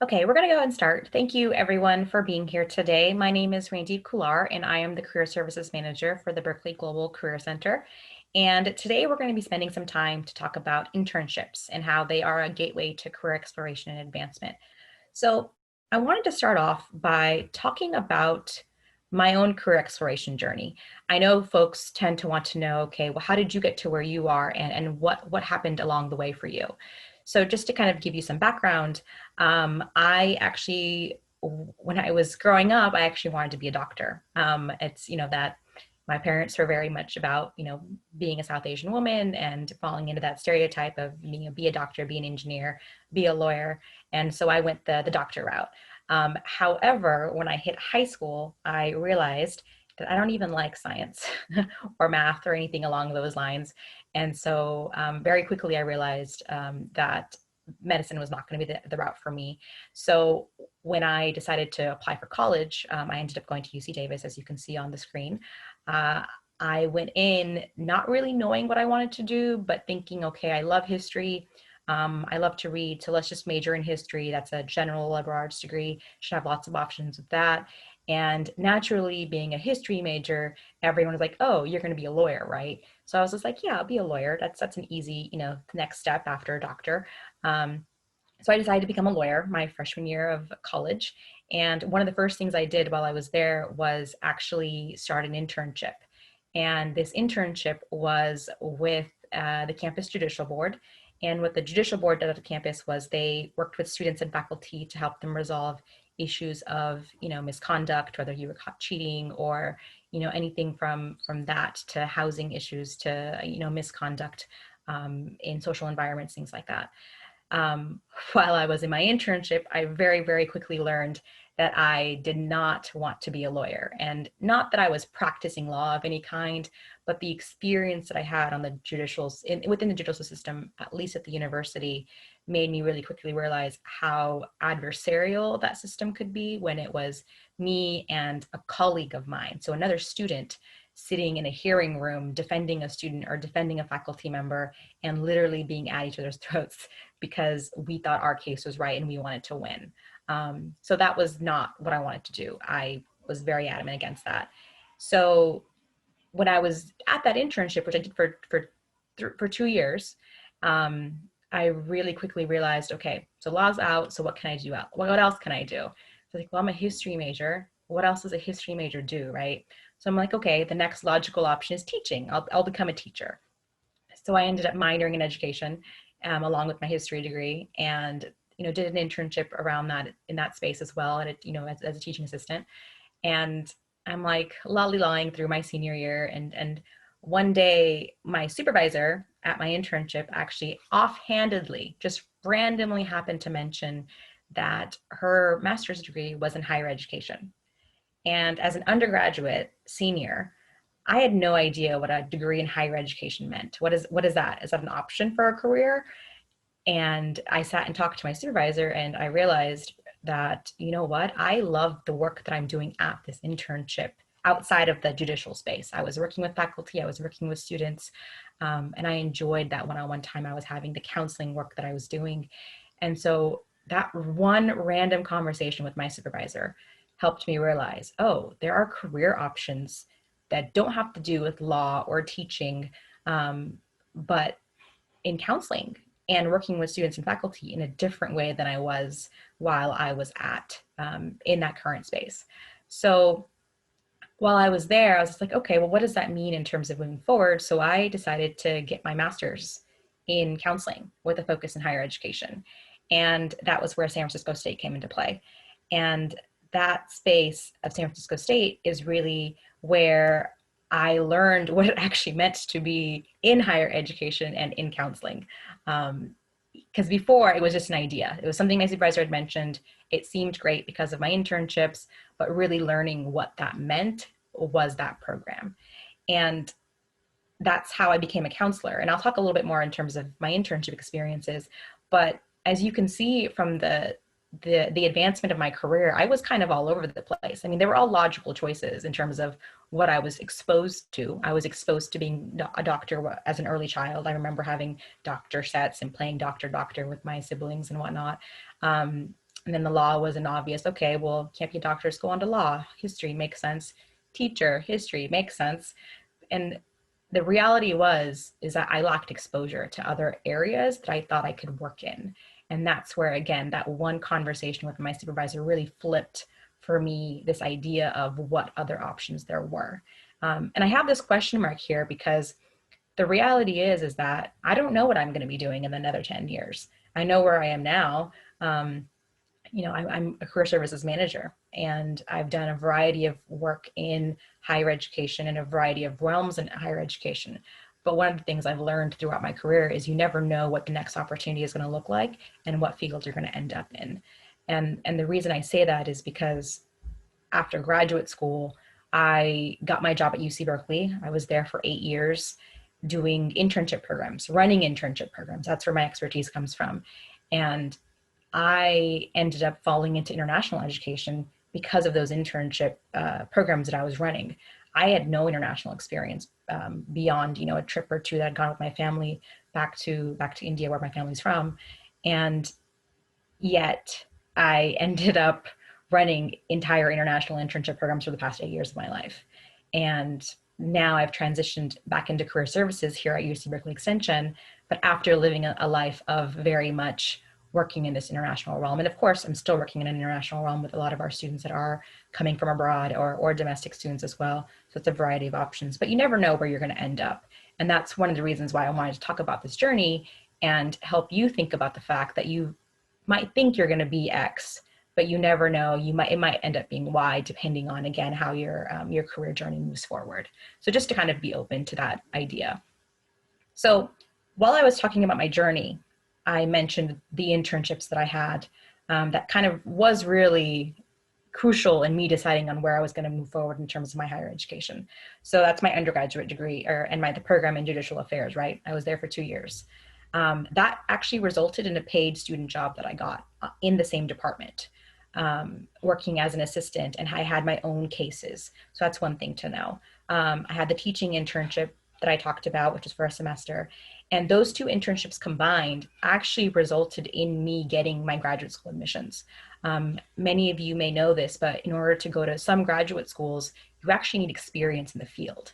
Okay, we're going to go and start. Thank you everyone for being here today. My name is Randeep Kullar and I am the Career Services Manager for the Berkeley Global Career Center. And today we're going to be spending some time to talk about internships and how they are a gateway to career exploration and advancement. So I wanted to start off by talking about my own career exploration journey. I know folks tend to want to know, okay, well, how did you get to where you are and what happened along the way for you? So just to kind of give you some background, I actually, when I was growing up, I actually wanted to be a doctor. It's, that my parents were very much about, being a South Asian woman and falling into that stereotype of be a doctor, be an engineer, be a lawyer. And so I went the doctor route. However, when I hit high school, I realized that I don't even like science or math or anything along those lines. And so very quickly I realized that medicine was not going to be the route for me. So when I decided to apply for college, I ended up going to UC Davis, as you can see on the screen. Uh, I went in not really knowing what I wanted to do, but thinking, okay, I love history. I love to read, so let's just major in history. That's a general liberal arts degree. Should have lots of options with that. And naturally, being a history major, everyone was like, "Oh, you're going to be a lawyer, right?" So I was just like, "Yeah, I'll be a lawyer. That's an easy, next step after a doctor." Um, so I decided to become a lawyer my freshman year of college. And one of the first things I did while I was there was actually start an internship. And this internship was with the campus judicial board. And what the judicial board did at the campus was they worked with students and faculty to help them resolve issues of, misconduct, whether you were caught cheating or, anything from that to housing issues to, misconduct in social environments, things like that. um, while I was in my internship, I very, very quickly learned that I did not want to be a lawyer. And not that I was practicing law of any kind, but the experience that I had on the within the judicial system, at least at the university, made me really quickly realize how adversarial that system could be when it was me and a colleague of mine. So another student sitting in a hearing room defending a student or defending a faculty member and literally being at each other's throats because we thought our case was right and we wanted to win. So that was not what I wanted to do. I was very adamant against that. So when I was at that internship, which I did for 2 years, um, I really quickly realized, okay, so law's out. So what can I do out? What else can I do? So like, well, I'm a history major. What else does a history major do, right? So I'm like, okay, the next logical option is teaching. I'll become a teacher. So I ended up minoring in education along with my history degree, and did an internship around that in that space as well, and as a teaching assistant. And I'm like lollying through my senior year, and one day my supervisor at my internship actually offhandedly, just randomly happened to mention that her master's degree was in higher education. And as an undergraduate senior, I had no idea what a degree in higher education meant. What is that? Is that an option for a career? And I sat and talked to my supervisor and I realized that, you know what, I love the work that I'm doing at this internship outside of the judicial space. I was working with faculty, I was working with students, and I enjoyed that one-on-one time I was having, the counseling work that I was doing. And so that one random conversation with my supervisor helped me realize, oh, there are career options that don't have to do with law or teaching, but in counseling and working with students and faculty in a different way than I was while I was at in that current space. So while I was there, I was just like, okay, well, what does that mean in terms of moving forward? So I decided to get my master's in counseling with a focus in higher education. And that was where San Francisco State came into play. And that space of San Francisco State is really where I learned what it actually meant to be in higher education and in counseling. Because before it was just an idea. It was something my supervisor had mentioned. It seemed great because of my internships, but really learning what that meant was that program. And that's how I became a counselor. And I'll talk a little bit more in terms of my internship experiences. But as you can see from the advancement of my career, I was kind of all over the place. I mean, they were all logical choices in terms of what I was exposed to. I was exposed to being a doctor as an early child. I remember having doctor sets and playing doctor with my siblings and whatnot. And then the law was an obvious, okay, well, can't be doctors, go on to law. History makes sense. Teacher, history makes sense. And the reality is that I lacked exposure to other areas that I thought I could work in. And that's where, again, that one conversation with my supervisor really flipped for me this idea of what other options there were. And I have this question mark here because the reality is that I don't know what I'm going to be doing in another 10 years. I know where I am now. I'm a career services manager, and I've done a variety of work in higher education in a variety of realms in higher education. But one of the things I've learned throughout my career is you never know what the next opportunity is going to look like and what field you're going to end up in. And the reason I say that is because after graduate school, I got my job at UC Berkeley. I was there for 8 years doing internship programs, running internship programs. That's where my expertise comes from. And I ended up falling into international education because of those internship programs that I was running. I had no international experience beyond, a trip or two that I'd gone with my family back to India, where my family's from, and yet I ended up running entire international internship programs for the past 8 years of my life. And now I've transitioned back into career services here at UC Berkeley Extension, but after living a life of very much working in this international realm. And of course, I'm still working in an international realm with a lot of our students that are coming from abroad or domestic students as well. So it's a variety of options, but you never know where you're going to end up. And that's one of the reasons why I wanted to talk about this journey and help you think about the fact that you might think you're going to be X, but you never know. It might end up being Y, depending on, again, how your career journey moves forward. So just to kind of be open to that idea. So while I was talking about my journey, I mentioned the internships that I had that kind of was really crucial in me deciding on where I was going to move forward in terms of my higher education. So that's my undergraduate degree and the program in judicial affairs, right? I was there for 2 years. That actually resulted in a paid student job that I got in the same department, working as an assistant, and I had my own cases. So that's one thing to know. I had the teaching internship that I talked about, which was for a semester. And those two internships combined actually resulted in me getting my graduate school admissions. Many of you may know this, but in order to go to some graduate schools, you actually need experience in the field.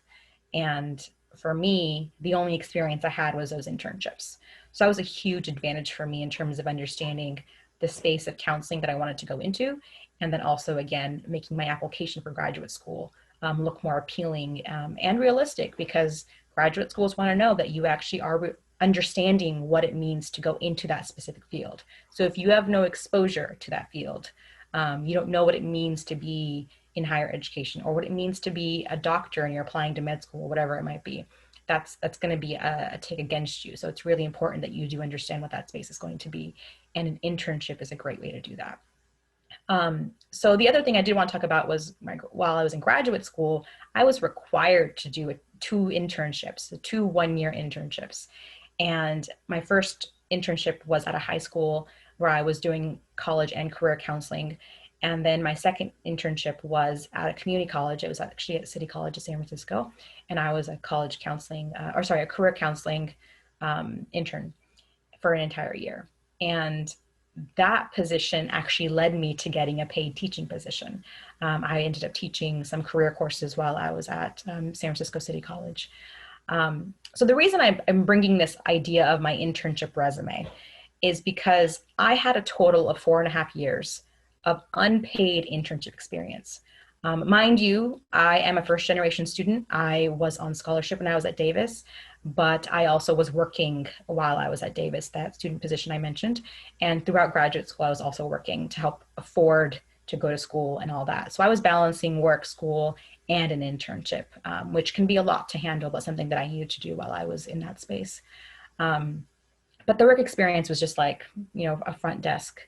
And for me, the only experience I had was those internships. So that was a huge advantage for me in terms of understanding the space of counseling that I wanted to go into. And then also, again, making my application for graduate school look more appealing and realistic, because graduate schools want to know that you actually are understanding what it means to go into that specific field. So if you have no exposure to that field, you don't know what it means to be in higher education or what it means to be a doctor and you're applying to med school or whatever it might be, that's going to be a take against you. So it's really important that you do understand what that space is going to be. And an internship is a great way to do that. So the other thing I did want to talk about was while I was in graduate school, I was required to do 2 internships, 2 one-year internships. And my first internship was at a high school where I was doing college and career counseling. And then my second internship was at a community college. It was actually at City College of San Francisco. And I was a college counseling, a career counseling intern for an entire year. And that position actually led me to getting a paid teaching position. I ended up teaching some career courses while I was at San Francisco City College. So the reason I'm bringing this idea of my internship resume is because I had a total of 4.5 years of unpaid internship experience. Mind you, I am a first generation student. I was on scholarship when I was at Davis, but I also was working while I was at Davis, that student position I mentioned. And throughout graduate school, I was also working to help afford to go to school and all that. So I was balancing work, school, and an internship, which can be a lot to handle, but something that I needed to do while I was in that space. But the work experience was just like, a front desk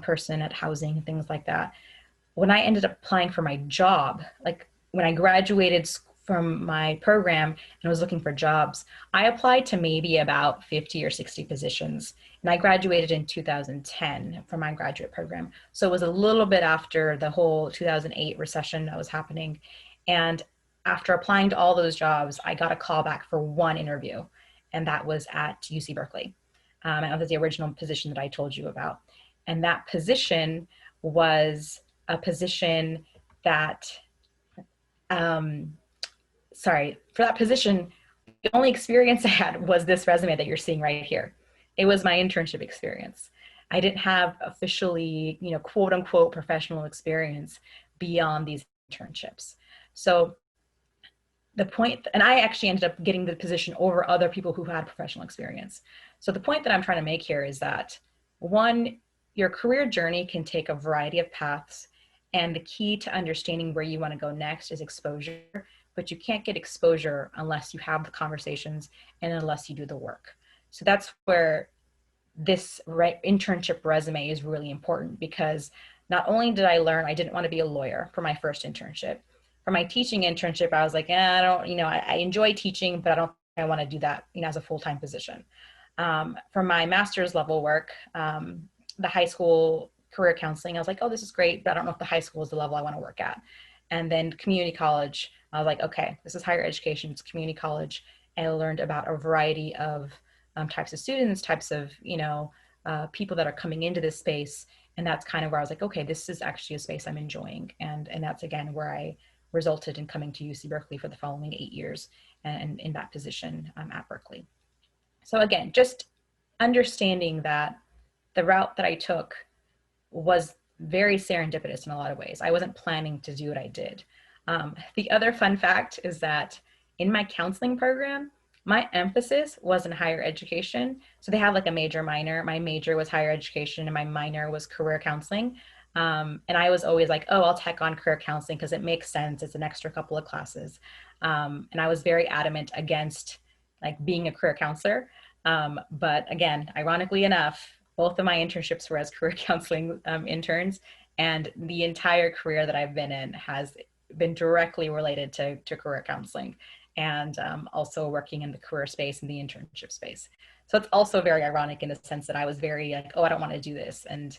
person at housing and things like that. When I ended up applying for my job, like when I graduated from my program and was looking for jobs, I applied to maybe about 50 or 60 positions. And I graduated in 2010 from my graduate program. So it was a little bit after the whole 2008 recession that was happening. And after applying to all those jobs, I got a call back for one interview, and that was at UC Berkeley. And that was the original position that I told you about. And that position was a position that, for that position, the only experience I had was this resume that you're seeing right here. It was my internship experience. I didn't have officially, quote unquote professional experience beyond these internships. So the point, and I actually ended up getting the position over other people who had professional experience. So the point that I'm trying to make here is that, one, your career journey can take a variety of paths, and the key to understanding where you want to go next is exposure, but you can't get exposure unless you have the conversations and unless you do the work. So that's where this internship resume is really important, because not only did I learn I didn't want to be a lawyer for my first internship. For my teaching internship, I was like, I don't, I enjoy teaching, but I don't think I want to do that, as a full-time position. For my master's level work, the high school career counseling, I was like, oh, this is great, but I don't know if the high school is the level I want to work at. And then community college, I was like, okay, this is higher education, it's community college. And I learned about a variety of types of students, types of, people that are coming into this space. And that's kind of where I was like, okay, this is actually a space I'm enjoying. And that's, again, where I resulted in coming to UC Berkeley for the following 8 years and in that position at Berkeley. So again, just understanding that the route that I took was very serendipitous in a lot of ways. I wasn't planning to do what I did. The other fun fact is that in my counseling program, my emphasis was in higher education. So they have like a major minor. My major was higher education and my minor was career counseling. And I was always like, oh, I'll tack on career counseling because it makes sense. It's an extra couple of classes. And I was very adamant against like being a career counselor. But again, ironically enough, both of my internships were as career counseling interns, and the entire career that I've been in has been directly related to career counseling, and also working in the career space and the internship space. So it's also very ironic in the sense that I was very like, oh, I don't want to do this. And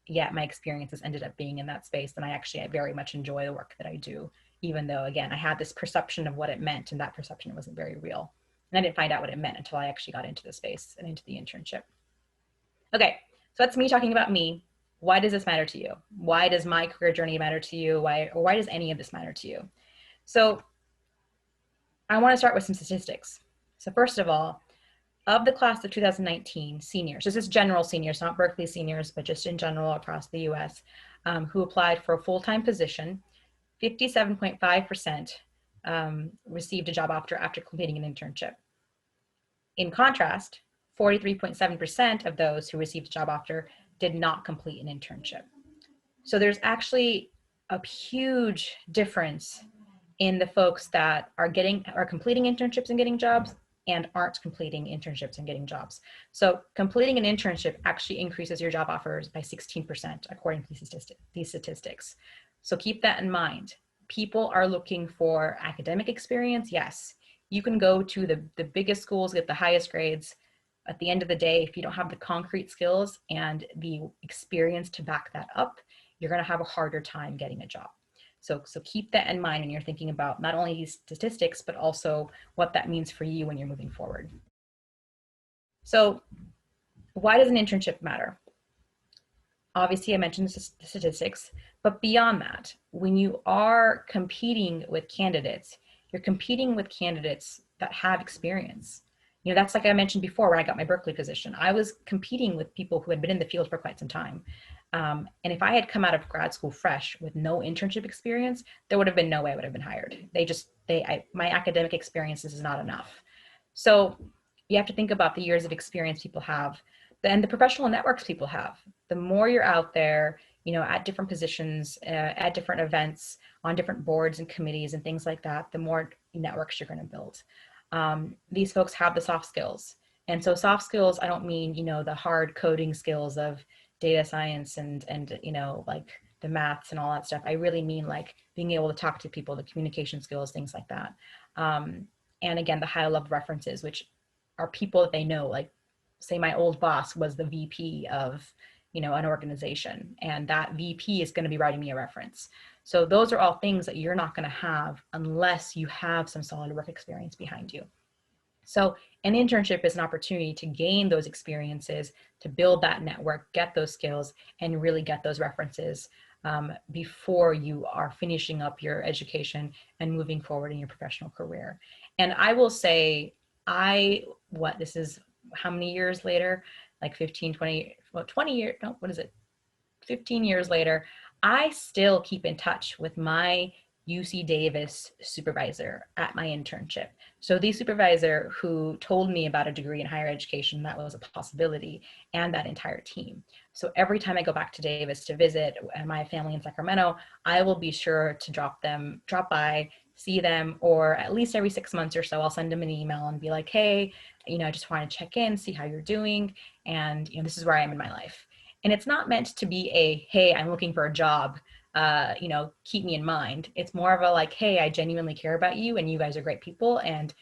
yet my experiences ended up being in that space. And I very much enjoy the work that I do, even though, again, I had this perception of what it meant, and that perception wasn't very real. And I didn't find out what it meant until I actually got into the space and into the internship. Okay, so that's me talking about me. Why does this matter to you? Why does my career journey matter to you? Why does any of this matter to you? So I want to start with some statistics. So first of all, of the class of 2019 seniors, this is general seniors, not Berkeley seniors, but just in general across the US, who applied for a full-time position, 57.5% received a job after completing an internship. In contrast, 43.7% of those who received a job offer did not complete an internship. So there's actually a huge difference in the folks that are completing internships and getting jobs and aren't completing internships and getting jobs. So completing an internship actually increases your job offers by 16%, according to these statistics. So keep that in mind. People are looking for academic experience, yes. You can go to the biggest schools, get the highest grades. At the end of the day, if you don't have the concrete skills and the experience to back that up, you're going to have a harder time getting a job. So keep that in mind when you're thinking about not only these statistics, but also what that means for you when you're moving forward. So why does an internship matter? Obviously, I mentioned the statistics, but beyond that, when you are competing with candidates, you're competing with candidates that have experience. That's like I mentioned before when I got my Berkeley position. I was competing with people who had been in the field for quite some time. And if I had come out of grad school fresh with no internship experience, there would have been no way I would have been hired. My academic experiences is not enough. So you have to think about the years of experience people have and the professional networks people have. The more you're out there, at different positions, at different events, on different boards and committees and things like that, the more networks you're going to build. These folks have the soft skills. And so soft skills, I don't mean, the hard coding skills of data science and like the maths and all that stuff. I really mean like being able to talk to people, the communication skills, things like that. And again, the high level references, which are people that they know, like say my old boss was the VP of, an organization, and that VP is going to be writing me a reference. So those are all things that you're not going to have unless you have some solid work experience behind you. So An internship is an opportunity to gain those experiences, to build that network, get those skills, and really get those references before you are finishing up your education and moving forward in your professional career. And I will say, this is how many years later? Like 15, 20, well, 20 years, no, what is it? 15 years later, I still keep in touch with my UC Davis supervisor at my internship. So the supervisor who told me about a degree in higher education that was a possibility, and that entire team. So every time I go back to Davis to visit my family in Sacramento, I will be sure to drop by, see them, or at least every 6 months or so, I'll send them an email and be like, hey, I just want to check in, see how you're doing. And, this is where I am in my life. And it's not meant to be a, hey, I'm looking for a job, keep me in mind. It's more of a like, hey, I genuinely care about you and you guys are great people and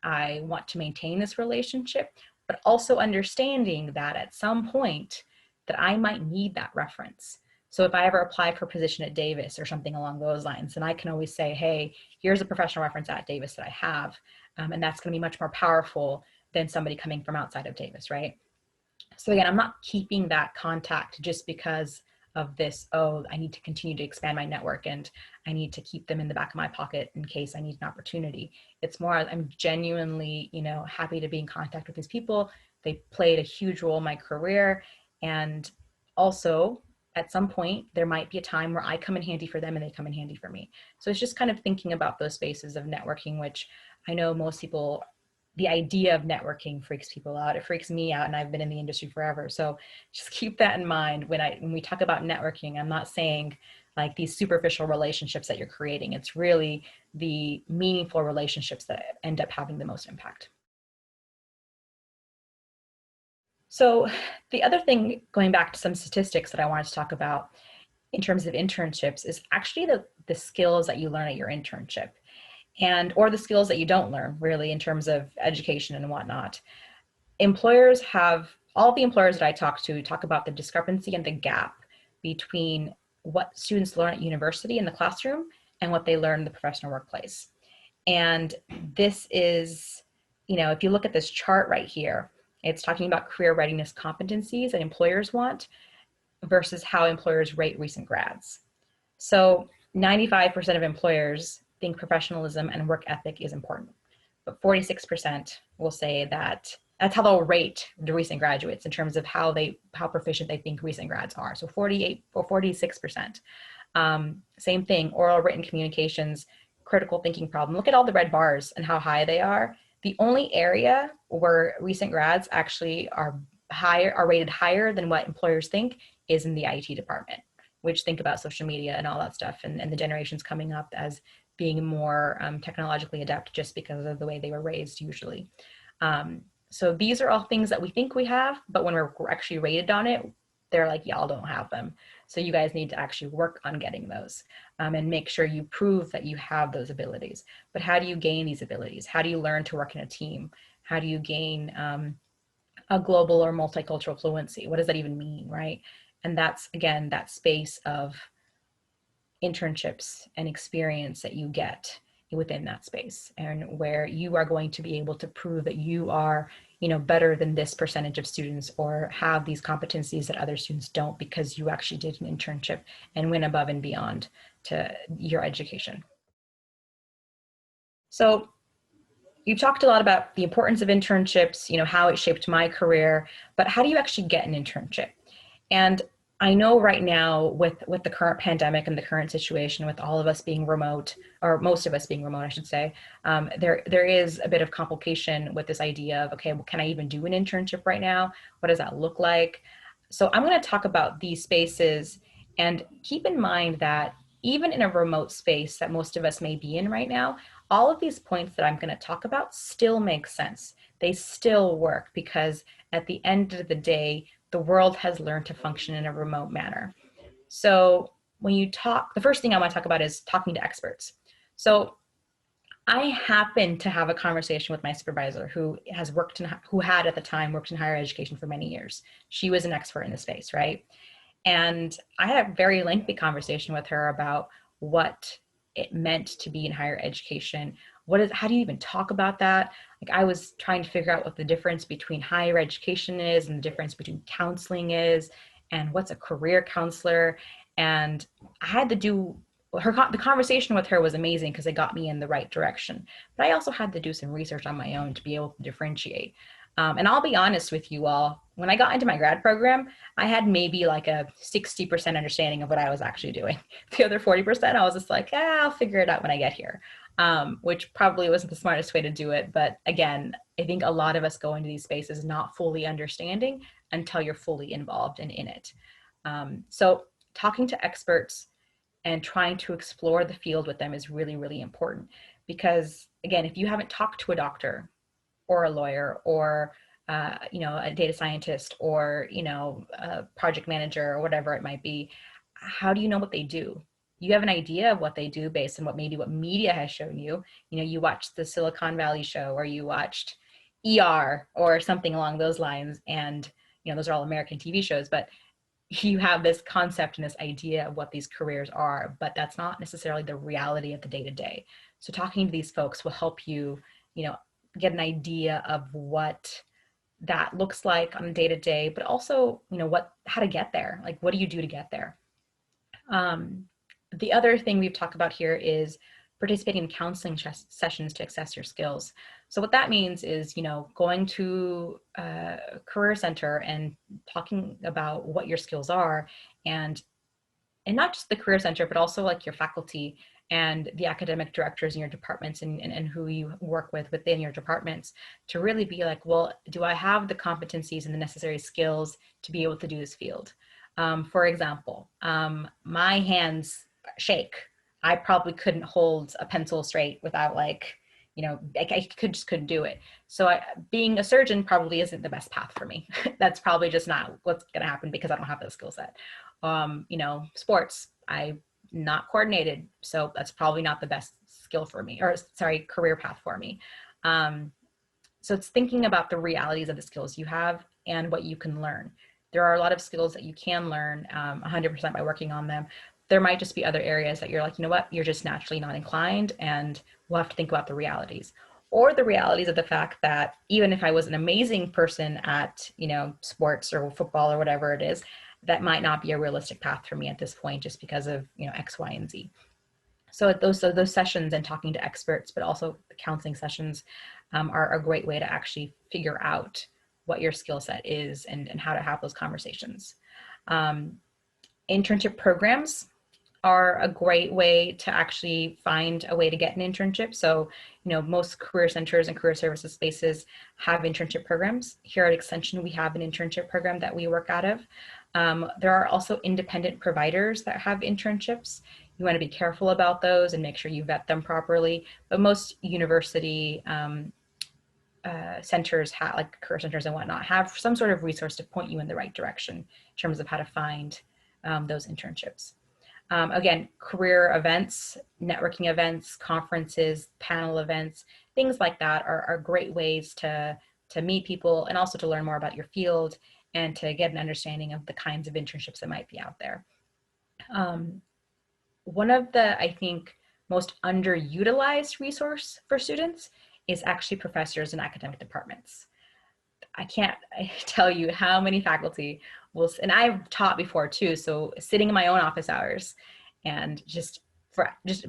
I want to maintain this relationship, but also understanding that at some point that I might need that reference. So if I ever apply for a position at Davis or something along those lines, then I can always say, hey, here's a professional reference at Davis that I have. And that's going to be much more powerful than somebody coming from outside of Davis, right? So again, I'm not keeping that contact just because of this, oh, I need to continue to expand my network and I need to keep them in the back of my pocket in case I need an opportunity. It's more, I'm genuinely, happy to be in contact with these people. They played a huge role in my career. And also at some point, there might be a time where I come in handy for them and they come in handy for me. So it's just kind of thinking about those spaces of networking, which I know most people, the idea of networking freaks people out. It freaks me out, and I've been in the industry forever. So just keep that in mind when we talk about networking. I'm not saying like these superficial relationships that you're creating. It's really the meaningful relationships that end up having the most impact. So the other thing, going back to some statistics that I wanted to talk about in terms of internships, is actually the skills that you learn at your internship. Or the skills that you don't learn really in terms of education and whatnot. All the employers that I talk about the discrepancy and the gap between what students learn at university in the classroom and what they learn in the professional workplace. And this is, if you look at this chart right here, it's talking about career readiness competencies that employers want versus how employers rate recent grads. So 95% of employers think professionalism and work ethic is important, but 46% will say that that's how they'll rate the recent graduates in terms of how proficient they think recent grads are. So 48 or 46%. Same thing, oral written communications, critical thinking problem. Look at all the red bars and how high they are. The only area where recent grads actually are rated higher than what employers think is in the IT department, which think about social media and all that stuff, and the generations coming up as being more technologically adept just because of the way they were raised usually. So these are all things that we think we have, but when we're actually rated on it, they're like, y'all don't have them. So you guys need to actually work on getting those and make sure you prove that you have those abilities. But how do you gain these abilities? How do you learn to work in a team? How do you gain a global or multicultural fluency? What does that even mean, right? And that's, again, that space of internships and experience that you get within that space, and where you are going to be able to prove that you are, better than this percentage of students or have these competencies that other students don't because you actually did an internship and went above and beyond to your education. So you've talked a lot about the importance of internships, how it shaped my career, but how do you actually get an internship? And I know right now with the current pandemic and the current situation with all of us being remote, or most of us being remote, I should say, there is a bit of complication with this idea of, okay, well, can I even do an internship right now? What does that look like? So I'm going to talk about these spaces, and keep in mind that even in a remote space that most of us may be in right now, all of these points that I'm going to talk about still make sense. They still work because at the end of the day, the world has learned to function in a remote manner. So when you talk, the first thing I want to talk about is talking to experts. So I happened to have a conversation with my supervisor who had at the time worked in higher education for many years. She was an expert in the space, right? And I had a very lengthy conversation with her about what it meant to be in higher education, how do you even talk about that? Like I was trying to figure out what the difference between higher education is and the difference between counseling is, and what's a career counselor. And I had to do the conversation with her was amazing because it got me in the right direction. But I also had to do some research on my own to be able to differentiate. And I'll be honest with you all, when I got into my grad program, I had maybe like a 60% understanding of what I was actually doing. The other 40%, I was just like, I'll figure it out when I get here, which probably wasn't the smartest way to do it. But again, I think a lot of us go into these spaces not fully understanding until you're fully involved and in it. So talking to experts and trying to explore the field with them is really, really important. Because again, if you haven't talked to a doctor or a lawyer or a data scientist or a project manager or whatever it might be, how do you know what they do? You have an idea of what they do based on what media has shown you. You watched the Silicon Valley show, or you watched ER or something along those lines, and those are all American TV shows, but you have this concept and this idea of what these careers are, but that's not necessarily the reality of the day-to-day. So talking to these folks will help you, get an idea of what that looks like on a day-to-day, but also, how to get there. Like, what do you do to get there? The other thing we've talked about here is participating in counseling sessions to assess your skills. So what that means is, going to a career center and talking about what your skills are, and not just the career center, but also like your faculty and the academic directors in your departments and who you work with within your departments, to really be like, well, do I have the competencies and the necessary skills to be able to do this field? For example, my hands shake. I probably couldn't hold a pencil straight without I just couldn't do it. So being a surgeon probably isn't the best path for me. That's probably just not what's going to happen because I don't have the skill set. Sports, I'm not coordinated, so that's probably not the best career path for me. So it's thinking about the realities of the skills you have and what you can learn. There are a lot of skills that you can learn 100% by working on them. There might just be other areas that you're like, you're just naturally not inclined, and we'll have to think about the realities. Or the realities of the fact that even if I was an amazing person at, sports or football or whatever it is, that might not be a realistic path for me at this point, just because of, X, Y, and Z. So those sessions and talking to experts, but also the counseling sessions are a great way to actually figure out what your skill set is and how to have those conversations. Internship programs are a great way to actually find a way to get an internship. So, most career centers and career services spaces have internship programs. Here at Extension, we have an internship program that we work out of. There are also independent providers that have internships. You want to be careful about those and make sure you vet them properly. But most university centers, like career centers and whatnot, have some sort of resource to point you in the right direction in terms of how to find those internships. Again, career events, networking events, conferences, panel events, things like that are great ways to meet people and also to learn more about your field and to get an understanding of the kinds of internships that might be out there. One of the, I think, most underutilized resource for students is actually professors in academic departments. I can't tell you how many faculty will, and I've taught before too, so sitting in my own office hours and just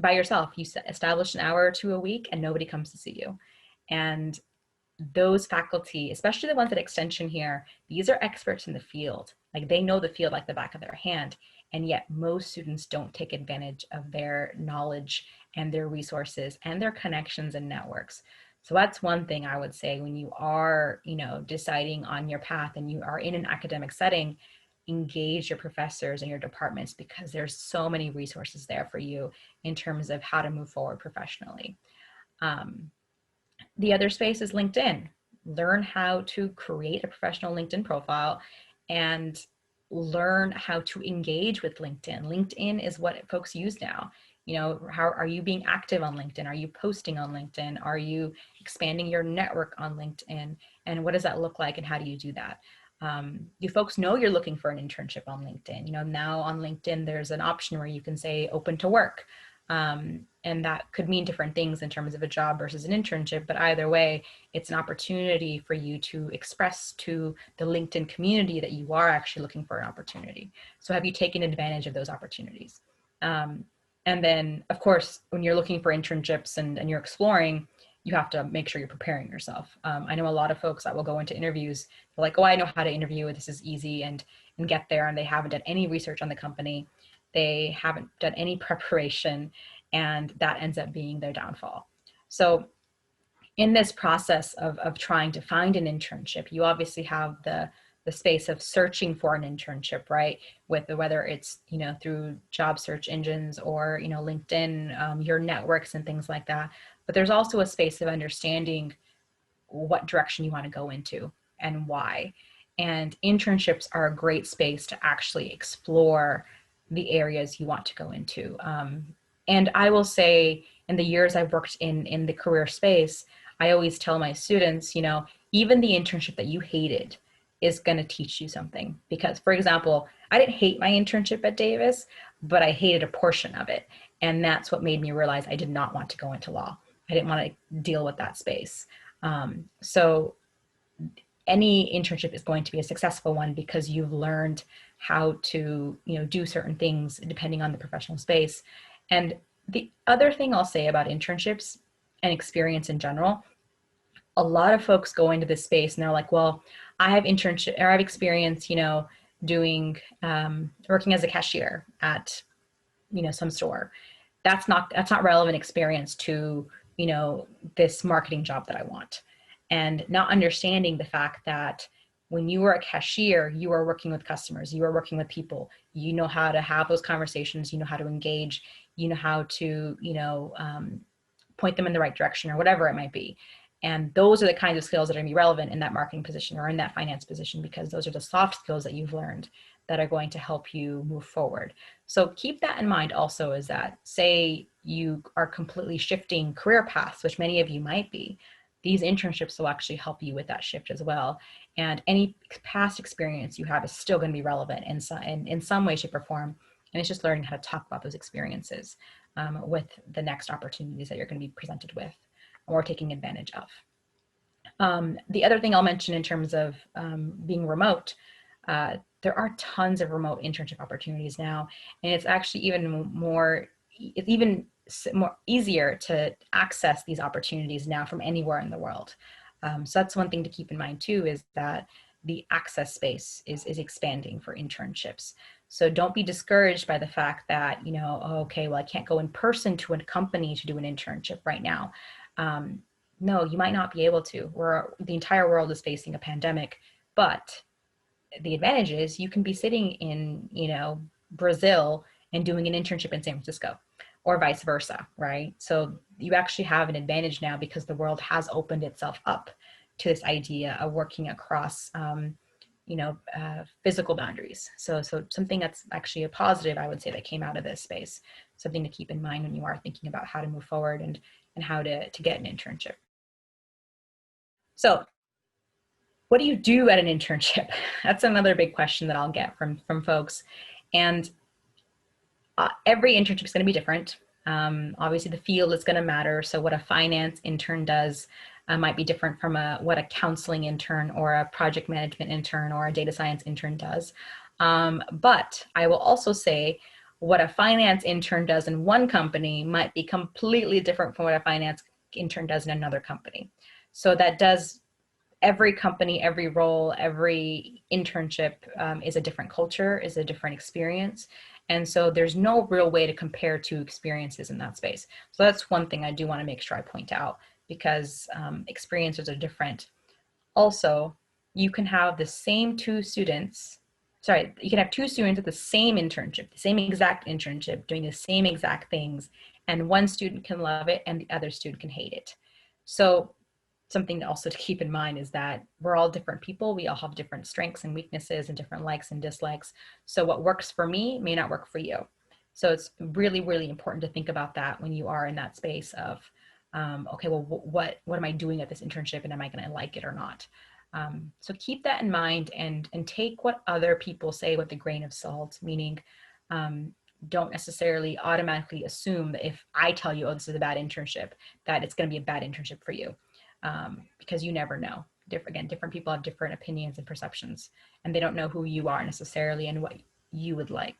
by yourself, you establish an hour or two a week and nobody comes to see you. And those faculty, especially the ones at Extension here, these are experts in the field. Like, they know the field like the back of their hand. And yet most students don't take advantage of their knowledge and their resources and their connections and networks. So that's one thing I would say when you are, deciding on your path and you are in an academic setting, engage your professors and your departments, because there's so many resources there for you in terms of how to move forward professionally. The other space is LinkedIn. Learn how to create a professional LinkedIn profile and learn how to engage with LinkedIn. LinkedIn is what folks use now. How are you being active on LinkedIn? Are you posting on LinkedIn? Are you expanding your network on LinkedIn? And what does that look like? And how do you do that? You folks know you're looking for an internship on LinkedIn. Now on LinkedIn, there's an option where you can say open to work. And that could mean different things in terms of a job versus an internship, but either way, it's an opportunity for you to express to the LinkedIn community that you are actually looking for an opportunity. So have you taken advantage of those opportunities? And then, of course, when you're looking for internships and you're exploring, you have to make sure you're preparing yourself. I know a lot of folks that will go into interviews, they're like, oh, I know how to interview, this is easy, and get there, and they haven't done any research on the company. They haven't done any preparation, and that ends up being their downfall. So in this process of trying to find an internship, you obviously have the space of searching for an internship, right? With whether it's, through job search engines or, LinkedIn, your networks and things like that. But there's also a space of understanding what direction you want to go into and why. And internships are a great space to actually explore the areas you want to go into. And I will say, in the years I've worked in the career space, I always tell my students, even the internship that you hated is going to teach you something. Because, for example, I didn't hate my internship at Davis, but I hated a portion of it. And that's what made me realize I did not want to go into law. I didn't want to deal with that space. So any internship is going to be a successful one because you've learned how to, do certain things depending on the professional space. And the other thing I'll say about internships and experience in general, a lot of folks go into this space and they're like, well, I have internship or I have experience, doing, working as a cashier at, some store. That's not relevant experience to, this marketing job that I want. And not understanding the fact that when you are a cashier, you are working with customers, you are working with people, you know how to have those conversations, you know how to engage, you know how to, point them in the right direction or whatever it might be. And those are the kinds of skills that are going to be relevant in that marketing position or in that finance position, because those are the soft skills that you've learned that are going to help you move forward. So keep that in mind also, is that say you are completely shifting career paths, which many of you might be, these internships will actually help you with that shift as well. And any past experience you have is still going to be relevant in some way, shape, or form. And it's just learning how to talk about those experiences with the next opportunities that you're going to be presented with or taking advantage of. The other thing I'll mention in terms of being remote, there are tons of remote internship opportunities now, and it's actually even more easier to access these opportunities now from anywhere in the world. So that's one thing to keep in mind too, is that the access space is expanding for internships. So don't be discouraged by the fact that, okay, well, I can't go in person to a company to do an internship right now. No, you might not be able to. The entire world is facing a pandemic, but the advantage is you can be sitting in, Brazil and doing an internship in San Francisco, or vice versa, right? So you actually have an advantage now because the world has opened itself up to this idea of working across, physical boundaries. So something that's actually a positive, I would say, that came out of this space, something to keep in mind when you are thinking about how to move forward and how to get an internship. So what do you do at an internship? That's another big question that I'll get from folks. And every internship is going to be different. Obviously, the field is going to matter. So what a finance intern does might be different from what a counseling intern or a project management intern or a data science intern does. But I will also say what a finance intern does in one company might be completely different from what a finance intern does in another company. So that does, every company, every role, every internship is a different culture, is a different experience. And so there's no real way to compare two experiences in that space. So that's one thing I do want to make sure I point out, because experiences are different. Also, you can have the same two students, you can have two students at the same internship, the same exact internship, doing the same exact things, and one student can love it and the other student can hate it. So something also to keep in mind is that we're all different people. We all have different strengths and weaknesses and different likes and dislikes. So what works for me may not work for you. So it's really, really important to think about that when you are in that space of, okay, well, what am I doing at this internship, and am I going to like it or not? So keep that in mind and take what other people say with a grain of salt, meaning don't necessarily automatically assume that if I tell you, oh, this is a bad internship, that it's going to be a bad internship for you, because you never know. Different people have different opinions and perceptions, and they don't know who you are necessarily and what you would like.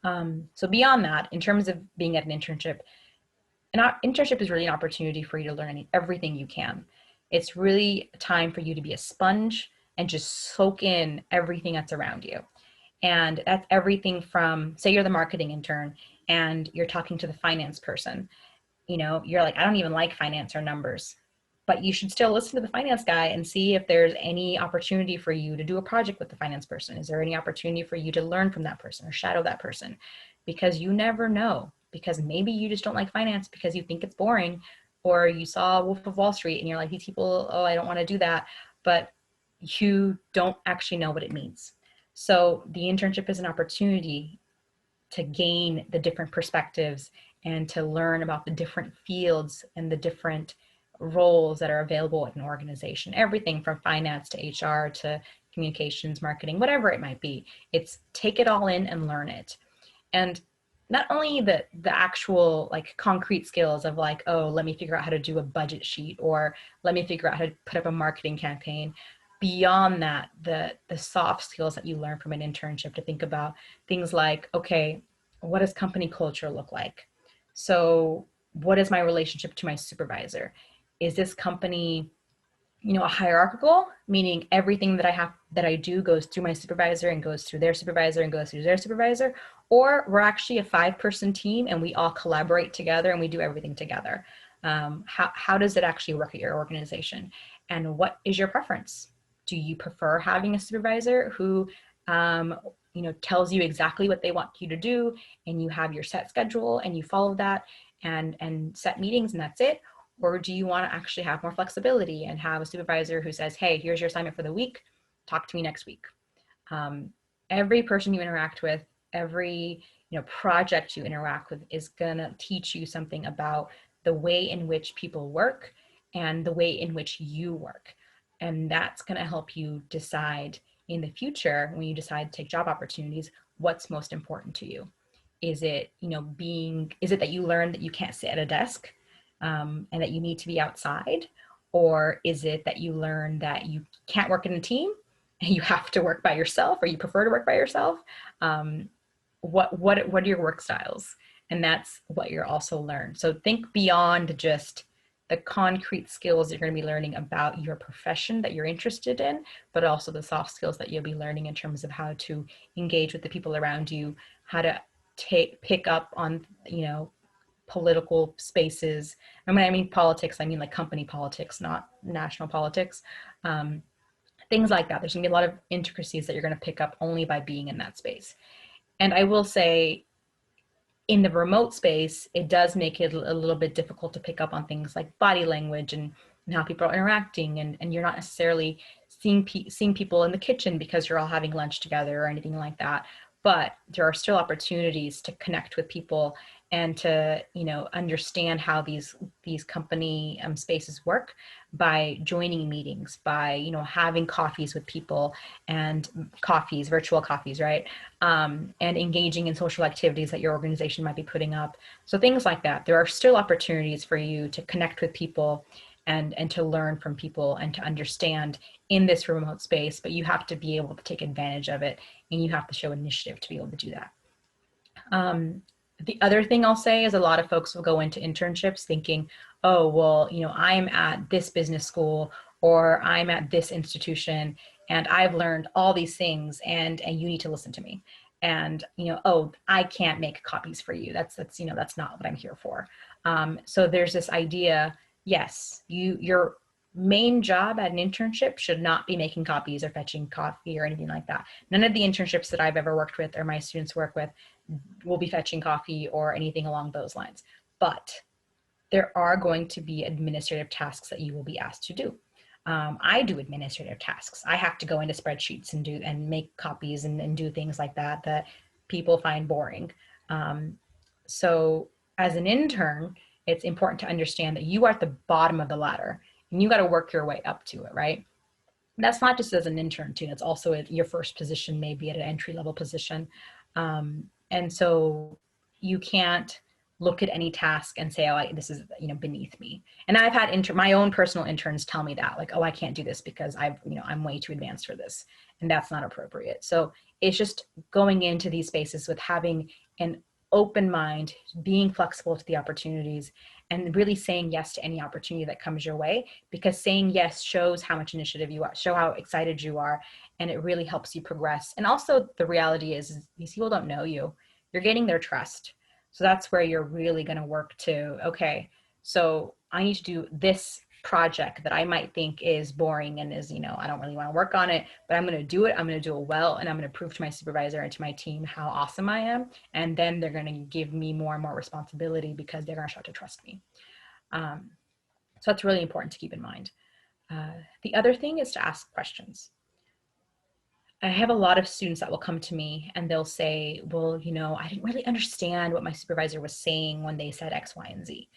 So beyond that, in terms of being at an internship is really an opportunity for you to learn everything you can. It's really a time for you to be a sponge and just soak in everything that's around you. And that's everything from, say you're the marketing intern and you're talking to the finance person. You're like, I don't even like finance or numbers, but you should still listen to the finance guy and see if there's any opportunity for you to do a project with the finance person. Is there any opportunity for you to learn from that person or shadow that person? Because you never know, because maybe you just don't like finance because you think it's boring, or you saw Wolf of Wall Street and you're like, these people, oh, I don't want to do that. But you don't actually know what it means. So the internship is an opportunity to gain the different perspectives and to learn about the different fields and the different roles that are available at an organization. Everything from finance to HR to communications, marketing, whatever it might be. It's take it all in and learn it. And not only the actual like concrete skills of like, oh, let me figure out how to do a budget sheet, or let me figure out how to put up a marketing campaign. Beyond that, the soft skills that you learn from an internship, to think about things like, okay, what does company culture look like? So what is my relationship to my supervisor? Is this company, a hierarchical, meaning everything that I do goes through my supervisor and goes through their supervisor and goes through their supervisor, or we're actually a 5-person team and we all collaborate together and we do everything together. How does it actually work at your organization? And what is your preference? Do you prefer having a supervisor who, tells you exactly what they want you to do, and you have your set schedule and you follow that and set meetings and that's it? Or do you want to actually have more flexibility and have a supervisor who says, hey, here's your assignment for the week, talk to me next week? Every person you interact with, every project you interact with is gonna teach you something about the way in which people work and the way in which you work. And that's gonna help you decide in the future, when you decide to take job opportunities, what's most important to you. Is it, is it that you learn that you can't sit at a desk, and that you need to be outside? Or is it that you learn that you can't work in a team and you have to work by yourself, or you prefer to work by yourself? What are your work styles? And that's what you're also learn. So think beyond just the concrete skills you're going to be learning about your profession that you're interested in, but also the soft skills that you'll be learning in terms of how to engage with the people around you, how to pick up on, political spaces. And when I mean politics, I mean like company politics, not national politics. Things like that. There's gonna be a lot of intricacies that you're gonna pick up only by being in that space. And I will say, in the remote space, it does make it a little bit difficult to pick up on things like body language and how people are interacting, and you're not necessarily seeing people in the kitchen because you're all having lunch together or anything like that. But there are still opportunities to connect with people and to understand how these company spaces work by joining meetings, by having coffees with people, and virtual coffees, right? And engaging in social activities that your organization might be putting up. So things like that. There are still opportunities for you to connect with people and to learn from people and to understand in this remote space, but you have to be able to take advantage of it, and you have to show initiative to be able to do that. The other thing I'll say is a lot of folks will go into internships thinking, oh, well, I'm at this business school or I'm at this institution and I've learned all these things, and you need to listen to me. And, oh, I can't make copies for you. That's not what I'm here for. So there's this idea, yes, your main job at an internship should not be making copies or fetching coffee or anything like that. None of the internships that I've ever worked with or my students work with will be fetching coffee or anything along those lines. But there are going to be administrative tasks that you will be asked to do. I do administrative tasks. I have to go into spreadsheets and make copies and do things like that people find boring. So as an intern, it's important to understand that you are at the bottom of the ladder and you got to work your way up to it, right? That's not just as an intern too. It's also your first position, maybe at an entry level position. And so you can't look at any task and say, oh, this is, beneath me. And I've had my own personal interns tell me that, like, oh, I can't do this because I'm way too advanced for this. And that's not appropriate. So it's just going into these spaces with having an open mind, being flexible to the opportunities, and really saying yes to any opportunity that comes your way, because saying yes shows how much initiative you are, show how excited you are, and it really helps you progress. And also the reality is these people don't know you. You're gaining their trust. So that's where you're really going to work to, okay, so I need to do this project that I might think is boring and is, I don't really want to work on it, but I'm going to do it. I'm going to do it well. And I'm going to prove to my supervisor and to my team how awesome I am. And then they're going to give me more and more responsibility because they're going to start to trust me. So that's really important to keep in mind. The other thing is to ask questions. I have a lot of students that will come to me and they'll say, well, I didn't really understand what my supervisor was saying when they said X, Y, and Z.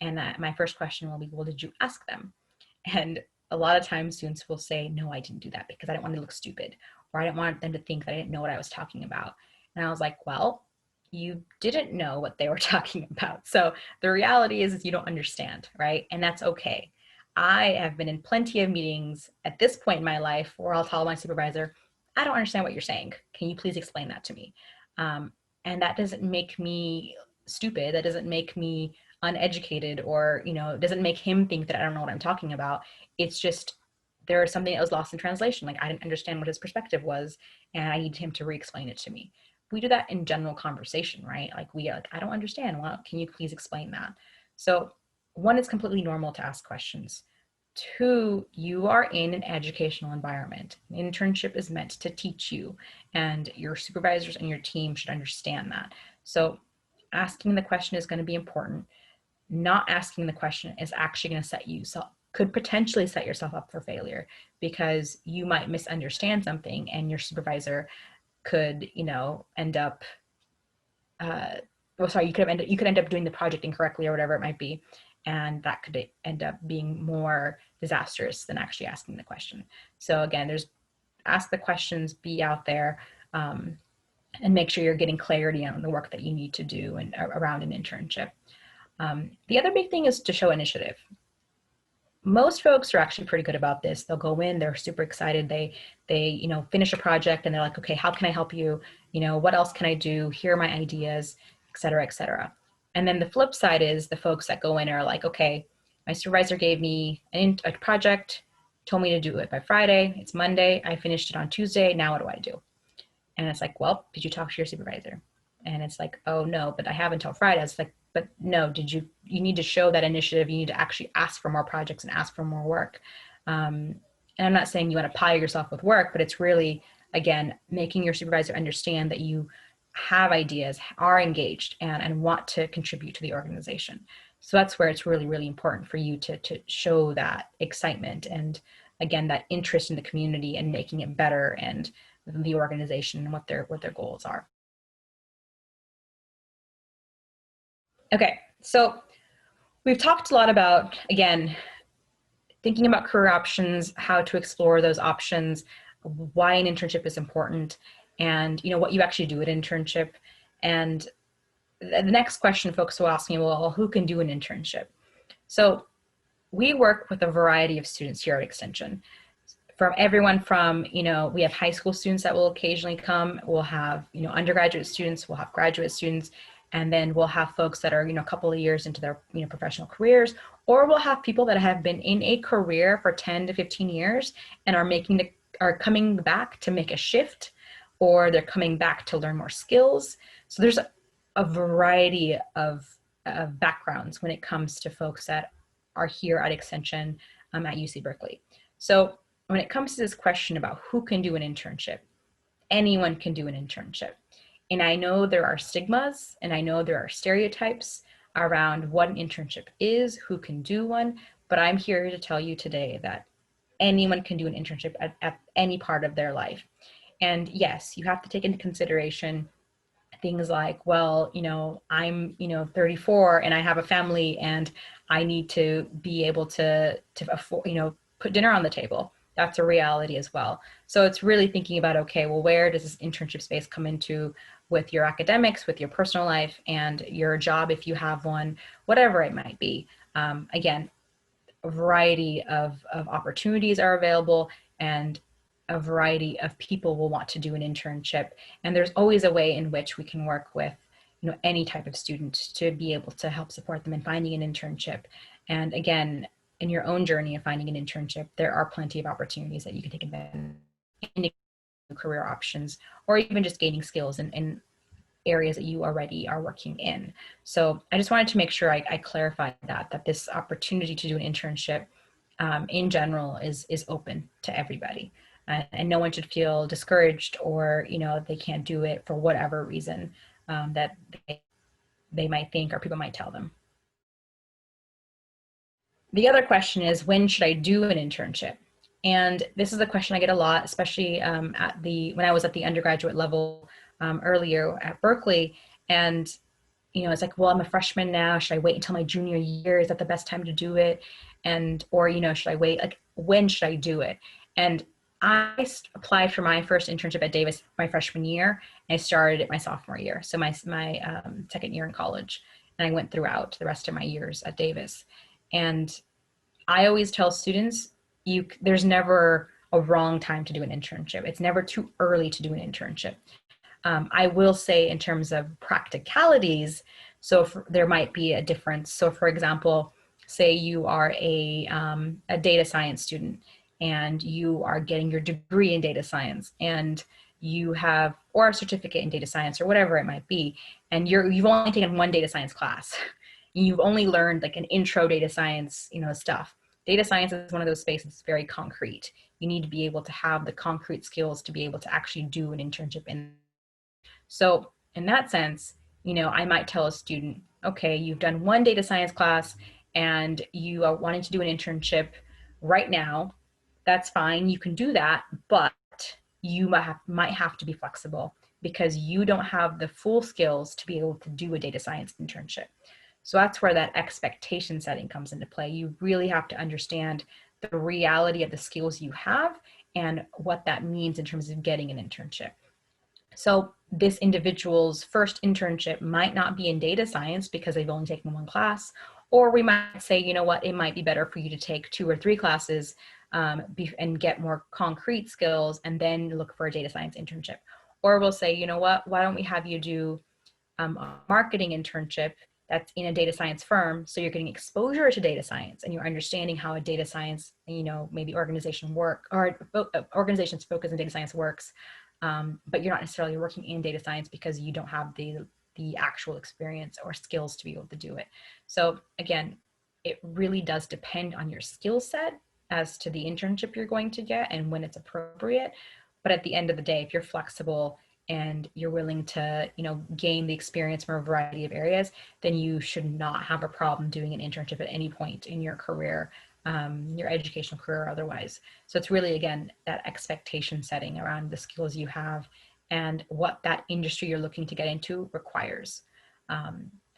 And my first question will be, well, did you ask them? And a lot of times students will say, no, I didn't do that because I didn't want to look stupid, or I didn't want them to think that I didn't know what I was talking about. And I was like, well, you didn't know what they were talking about. So the reality is you don't understand, right? And that's okay. I have been in plenty of meetings at this point in my life where I'll tell my supervisor, I don't understand what you're saying. Can you please explain that to me? And that doesn't make me stupid. That doesn't make me uneducated, or doesn't make him think that I don't know what I'm talking about. It's just there was something that was lost in translation. Like I didn't understand what his perspective was, and I need him to re-explain it to me. We do that in general conversation, right? Like we are like, I don't understand. Well, can you please explain that? So one, it's completely normal to ask questions. Two, you are in an educational environment. An internship is meant to teach you, and your supervisors and your team should understand that. So asking the question is going to be important. Not asking the question is actually going to could potentially set yourself up for failure, because you might misunderstand something and your supervisor could, end up, you could end up doing the project incorrectly or whatever it might be. And that could end up being more disastrous than actually asking the question. So again, ask the questions, be out there, and make sure you're getting clarity on the work that you need to do and around an internship. The other big thing is to show initiative. Most folks are actually pretty good about this. They'll go in, they're super excited. They finish a project and they're like, okay, how can I help you? What else can I do? Here are my ideas, et cetera, et cetera. And then the flip side is the folks that go in are like, okay, my supervisor gave me a project, told me to do it by Friday. It's Monday. I finished it on Tuesday. Now what do I do? And it's like, well, did you talk to your supervisor? And it's like, oh no, but I have until Friday. It's like, but no, you need to show that initiative. You need to actually ask for more projects and ask for more work. And I'm not saying you want to pile yourself with work, but it's really, again, making your supervisor understand that you have ideas, are engaged, and want to contribute to the organization. So that's where it's really, really important for you to show that excitement and, again, that interest in the community and making it better, and the organization and what their goals are. Okay, so we've talked a lot about, again, thinking about career options, how to explore those options, why an internship is important, and what you actually do at internship. And the next question folks will ask me, well, who can do an internship? So we work with a variety of students here at Extension. From everyone from, we have high school students that will occasionally come. We'll have, undergraduate students, we'll have graduate students, and then we'll have folks that are, a couple of years into their, professional careers, or we'll have people that have been in a career for 10 to 15 years and are coming back to make a shift, or they're coming back to learn more skills. So there's a variety of backgrounds when it comes to folks that are here at Extension at UC Berkeley. So when it comes to this question about who can do an internship, anyone can do an internship. And I know there are stigmas and I know there are stereotypes around what an internship is, who can do one, but I'm here to tell you today that anyone can do an internship at any part of their life. And yes, you have to take into consideration things like, well, I'm, 34 and I have a family and I need to be able to afford, put dinner on the table. That's a reality as well. So it's really thinking about, okay, well, where does this internship space come into with your academics, with your personal life, and your job if you have one, whatever it might be. Again, a variety of opportunities are available, and a variety of people will want to do an internship. And there's always a way in which we can work with any type of student to be able to help support them in finding an internship. And again, in your own journey of finding an internship, there are plenty of opportunities that you can take advantage of, career options, or even just gaining skills in areas that you already are working in. So I just wanted to make sure I clarified that this opportunity to do an internship in general is open to everybody. And no one should feel discouraged or, they can't do it for whatever reason that they might think or people might tell them. The other question is, when should I do an internship? And this is a question I get a lot, especially when I was at the undergraduate level earlier at Berkeley. And it's like, well, I'm a freshman now. Should I wait until my junior year? Is that the best time to do it? Or should I wait? Like, when should I do it? And I applied for my first internship at Davis my freshman year, and I started it my sophomore year. So my second year in college, and I went throughout the rest of my years at Davis. And I always tell students, there's never a wrong time to do an internship. It's never too early to do an internship. I will say in terms of practicalities, there might be a difference. So for example, say you are a data science student and you are getting your degree in data science, and you have, or a certificate in data science or whatever it might be, and you've only taken one data science class. You've only learned like an intro data science, stuff. Data science is one of those spaces that's very concrete. You need to be able to have the concrete skills to be able to actually do an internship in. So in that sense, I might tell a student, okay, you've done one data science class and you are wanting to do an internship right now. That's fine. You can do that, but you might have to be flexible because you don't have the full skills to be able to do a data science internship. So that's where that expectation setting comes into play. You really have to understand the reality of the skills you have and what that means in terms of getting an internship. So this individual's first internship might not be in data science because they've only taken one class, or we might say, you know what, it might be better for you to take 2 or 3 classes and get more concrete skills and then look for a data science internship. Or we'll say, you know what, why don't we have you do a marketing internship that's in a data science firm, so you're getting exposure to data science and you're understanding how a data science, maybe organizations focus on data science works, but you're not necessarily working in data science because you don't have the actual experience or skills to be able to do it. So again, it really does depend on your skill set as to the internship you're going to get and when it's appropriate. But at the end of the day, if you're flexible and you're willing to, gain the experience from a variety of areas, then you should not have a problem doing an internship at any point in your career, your educational career or otherwise. So it's really, again, that expectation setting around the skills you have and what that industry you're looking to get into requires.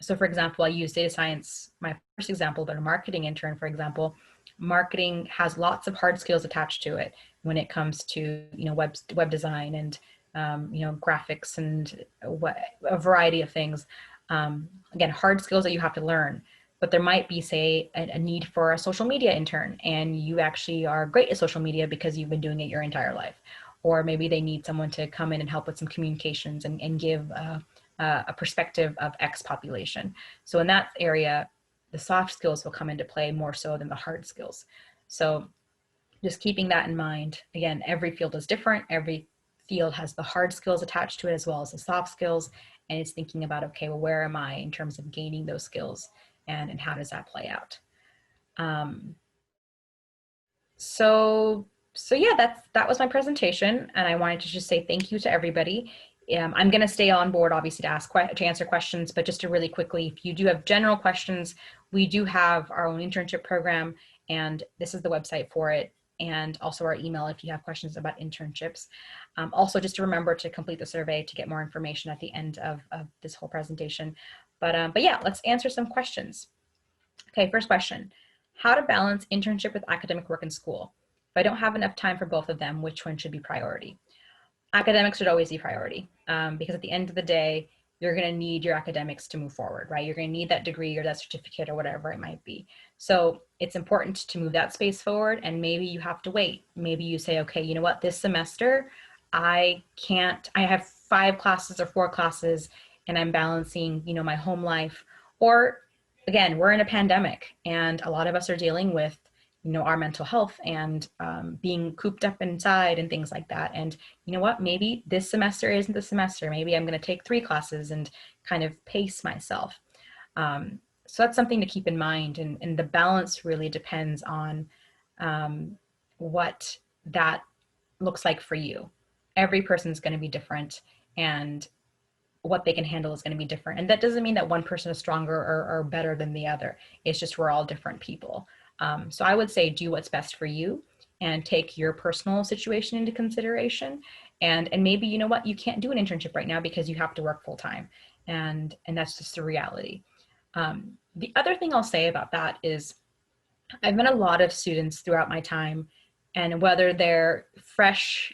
So for example, I use data science, my first example, but a marketing intern, for example, marketing has lots of hard skills attached to it when it comes to, web design and graphics and a variety of things. Again, hard skills that you have to learn, but there might be, say, a need for a social media intern, and you actually are great at social media because you've been doing it your entire life. Or maybe they need someone to come in and help with some communications and give a perspective of X population. So in that area, the soft skills will come into play more so than the hard skills. So just keeping that in mind. Again, every field is different. Every field has the hard skills attached to it as well as the soft skills. And it's thinking about, okay, well, where am I in terms of gaining those skills and how does that play out? So yeah, that was my presentation. And I wanted to just say thank you to everybody. I'm going to stay on board, obviously, to answer questions, but just to really quickly, if you do have general questions, we do have our own internship program, and this is the website for it, and also our email if you have questions about internships. Also, just to remember to complete the survey to get more information at the end of this whole presentation. But yeah, let's answer some questions. Okay, first question. How to balance internship with academic work in school? If I don't have enough time for both of them, which one should be priority? academics should always be priority, because at the end of the day, you're going to need your academics to move forward, right? You're going to need that degree or that certificate or whatever it might be. So it's important to move that space forward, and maybe you have to wait. Maybe you say, okay, you know what, this semester I can't, I have 5 classes or 4 classes and I'm balancing, my home life. Or again, we're in a pandemic and a lot of us are dealing with our mental health and being cooped up inside and things like that. And you know what, maybe this semester isn't the semester. Maybe I'm going to take 3 classes and kind of pace myself. So that's something to keep in mind. And the balance really depends on what that looks like for you. Every person's going to be different, and what they can handle is going to be different. And that doesn't mean that one person is stronger or better than the other. It's just we're all different people. So I would say do what's best for you and take your personal situation into consideration. And maybe, you know what, you can't do an internship right now because you have to work full time. And that's just the reality. The other thing I'll say about that is I've met a lot of students throughout my time, and whether they're fresh,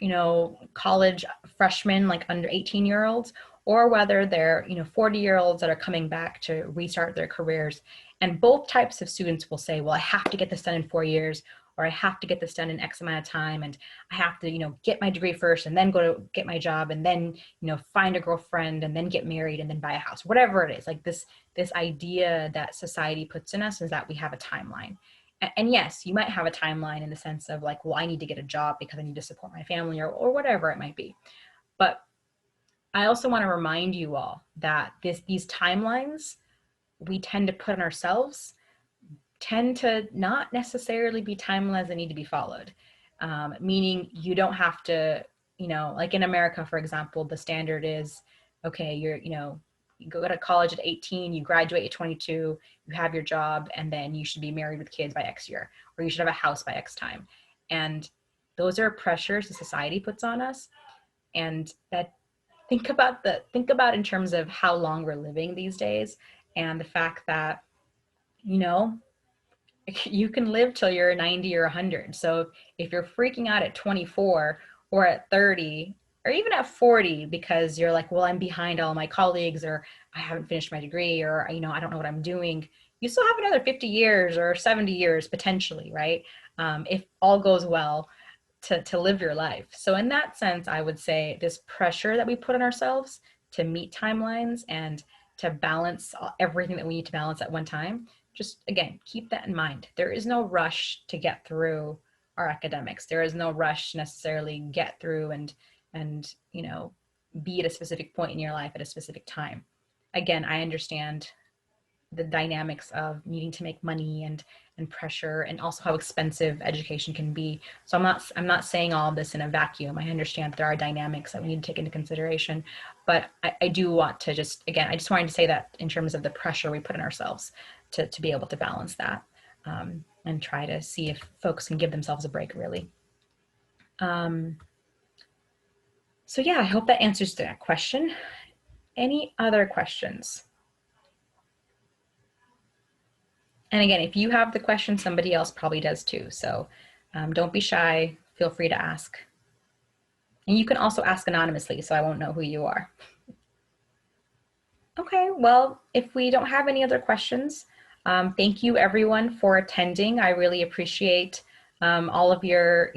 college freshmen, like under 18-year-olds, or whether they're, 40-year-olds that are coming back to restart their careers. And both types of students will say, well, I have to get this done in 4 years, or I have to get this done in X amount of time. And I have to, get my degree first and then go to get my job and then, find a girlfriend and then get married and then buy a house, whatever it is. Like this idea that society puts in us is that we have a timeline. And yes, you might have a timeline in the sense of like, well, I need to get a job because I need to support my family or whatever it might be. But I also want to remind you all that these timelines we tend to put on ourselves tend to not necessarily be timelines that need to be followed. Meaning you don't have to, like in America, for example, the standard is, okay, you go to college at 18, you graduate at 22, you have your job, and then you should be married with kids by X year, or you should have a house by X time. And those are pressures the society puts on us. And that think about in terms of how long we're living these days, and the fact that, you know, you can live till you're 90 or 100. So if you're freaking out at 24 or at 30 or even at 40 because you're like, well, I'm behind all my colleagues, or I haven't finished my degree, or, I don't know what I'm doing, you still have another 50 years or 70 years potentially, right? If all goes well to live your life. So in that sense, I would say this pressure that we put on ourselves to meet timelines and to balance everything that we need to balance at one time, just again, keep that in mind. There is no rush to get through our academics. There is no rush to necessarily get through and be at a specific point in your life at a specific time. Again, I understand the dynamics of needing to make money and pressure, and also how expensive education can be. So I'm not saying all of this in a vacuum. I understand there are dynamics that we need to take into consideration, but I do want to I just wanted to say that in terms of the pressure we put on ourselves to be able to balance that, and try to see if folks can give themselves a break, really. So yeah, I hope that answers that question. Any other questions? And again, if you have the question, somebody else probably does too. So don't be shy. Feel free to ask. And you can also ask anonymously, so I won't know who you are. Okay, well, if we don't have any other questions, thank you everyone for attending. I really appreciate all of your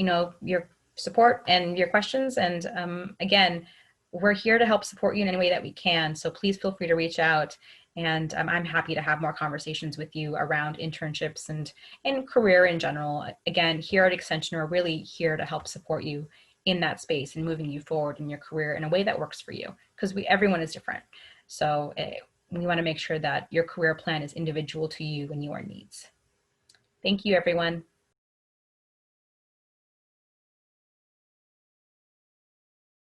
support and your questions. And again, we're here to help support you in any way that we can. So please feel free to reach out. And I'm happy to have more conversations with you around internships and career in general. Again, here at Extension, we're really here to help support you in that space and moving you forward in your career in a way that works for you, because everyone is different. So we want to make sure that your career plan is individual to you and your needs. Thank you, everyone.